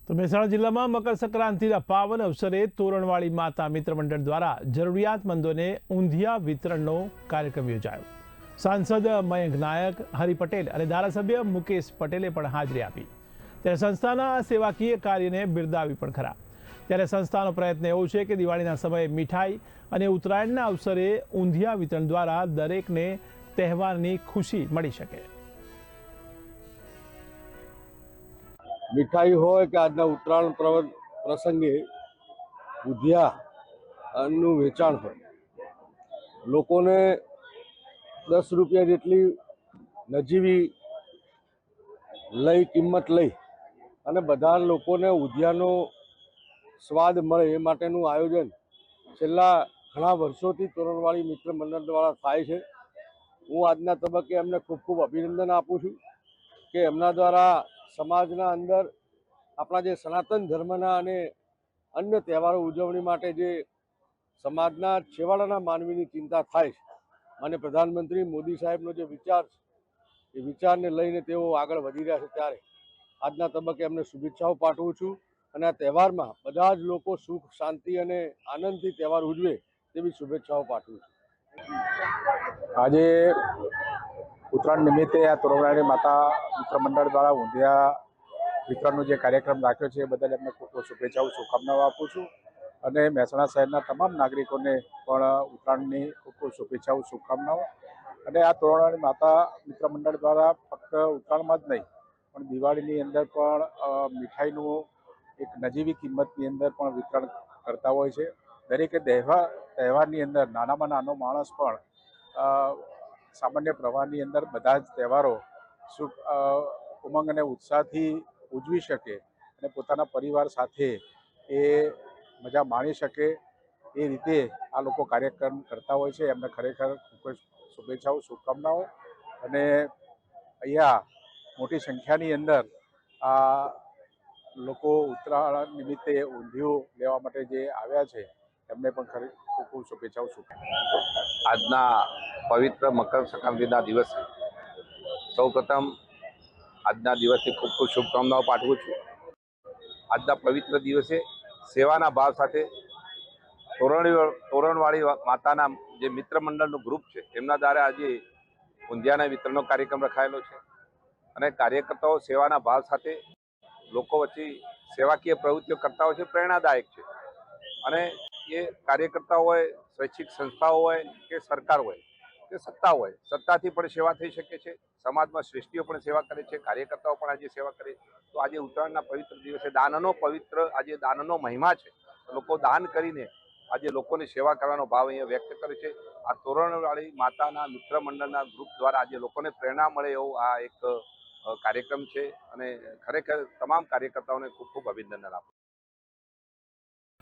તો મહેસાણા જિલ્લામાં મકર સંક્રાંતિના પાવન અવસરે તોરણવાળી માતા મિત્ર મંડળ દ્વારા જરૂરિયાતમંદોને ઊંધિયા વિતરણનો કાર્યક્રમ યોજાયો। સાંસદ મયંક નાયક, હરિ પટેલ અને ધારાસભ્ય મુકેશ પટેલે પણ હાજરી આપી। ત્યારે સંસ્થાના સેવાકીય કાર્યને બિરદાવી પણ ખરા। ત્યારે સંસ્થાનો પ્રયત્ન એવો છે કે દિવાળીના સમયે મીઠાઈ અને ઉત્તરાયણના અવસરે ઊંધિયા વિતરણ દ્વારા દરેકને તહેવારની ખુશી મળી શકે। मिठाई हो कि आज उत्तरायण प्रसंगे ઊંધિયાનું વેચાણ હોય, લોકોને 10 રૂપિયા જેટલી નજીવી કિંમત લઈ અને બધા લોકોને ઊંધિયાનો સ્વાદ મળે એ માટેનું આયોજન છેલ્લા ઘણા વર્ષોથી તોરણવાળી મિત્ર મંડળ દ્વારા થાય છે। હું આજના તબક્કે એમને ખૂબ ખૂબ અભિનંદન આપું છું કે એમના દ્વારા સમાજના અંદર આપણા જે સનાતન ધર્મના અને અન્ય તહેવારો ઉજવણી માટે જે સમાજના છેવાડાના માનવીની ચિંતા થાય છે અને પ્રધાનમંત્રી મોદી સાહેબનો જે વિચાર છે એ વિચારને લઈને તેઓ આગળ વધી રહ્યા છે, ત્યારે આજના તબક્કે એમને શુભેચ્છાઓ પાઠવું છું અને આ તહેવારમાં બધા જ લોકો સુખ, શાંતિ અને આનંદથી તહેવાર ઉજવે તેવી શુભેચ્છાઓ પાઠવું છું। આજે ઉત્તરાયણ નિમિત્તે આ તોરણવાળી માતા મિત્ર મંડળ દ્વારા ઊંધિયા વિતરણનો જે કાર્યક્રમ રાખ્યો છે એ બદલ એમને ખૂબ ખૂબ શુભેચ્છાઓ, શુભકામનાઓ આપું છું અને મહેસાણા શહેરના તમામ નાગરિકોને પણ ઉત્તરાયણની ખૂબ ખૂબ શુભેચ્છાઓ, શુભકામનાઓ। અને આ તોરણવાળી માતા મિત્ર મંડળ દ્વારા ફક્ત ઉત્તરાયણમાં જ નહીં પણ દિવાળીની અંદર પણ મીઠાઈનું એક નજીવી કિંમતની અંદર પણ વિતરણ કરતા હોય છે। દરેકે તહેવારની અંદર નાનામાં નાનો માણસ પણ સામાન્ય પ્રવાહની અંદર બધા જ તહેવારો સુખ, ઉમંગ અને ઉત્સાહથી ઉજવી શકે અને પોતાના પરિવાર સાથે એ મજા માણી શકે એ રીતે આ લોકો કાર્યક્રમ કરતા હોય છે। એમને ખરેખર ખૂબ શુભેચ્છાઓ, શુભકામનાઓ। અને અહીંયા મોટી સંખ્યાની અંદર આ લોકો ઉત્તરાયણ નિમિત્તે ઊંધિયું લેવા માટે જે આવ્યા છે એમને પણ ખૂબ ખૂબ શુભેચ્છાઓ, શુભકામનાઓ। આજના પવિત્ર મકર સંક્રાંતિના દિવસે સૌપ્રથમ આજના દિવસની ખૂબ ખૂબ શુભકામનાઓ પાઠવું છું। આજના પવિત્ર દિવસે સેવાના ભાવ સાથે તોરણવાળી માતાના જે મિત્ર મંડળનું ગ્રુપ છે એમના દ્વારા આજે ઊંધિયાના વિતરણનો કાર્યક્રમ રખાયેલો છે અને કાર્યકર્તાઓ સેવાના ભાવ સાથે લોકો વચ્ચે સેવાકીય પ્રવૃત્તિઓ કરતા હોય છે, પ્રેરણાદાયક છે। અને એ કાર્યકર્તાઓ હોય, સ્વૈચ્છિક સંસ્થાઓ હોય કે સરકાર હોય કે સત્તા હોય, સત્તાથી પણ સેવા થઈ શકે છે, સમાજમાં શ્રેષ્ઠીઓ પણ સેવા કરે છે, કાર્યકર્તાઓ પણ આજે સેવા કરે। તો આજે ઉત્તરાયણના પવિત્ર દિવસે આજે દાનનો મહિમા છે। લોકો દાન કરીને આજે લોકોની સેવા કરવાનો ભાવ અહીંયા વ્યક્ત કરે છે। આ તોરણવાળી માતાના મિત્ર મંડળના ગ્રુપ દ્વારા આજે લોકોને પ્રેરણા મળે એવો આ એક કાર્યક્રમ છે અને ખરેખર તમામ કાર્યકર્તાઓને ખૂબ ખૂબ અભિનંદન આપું।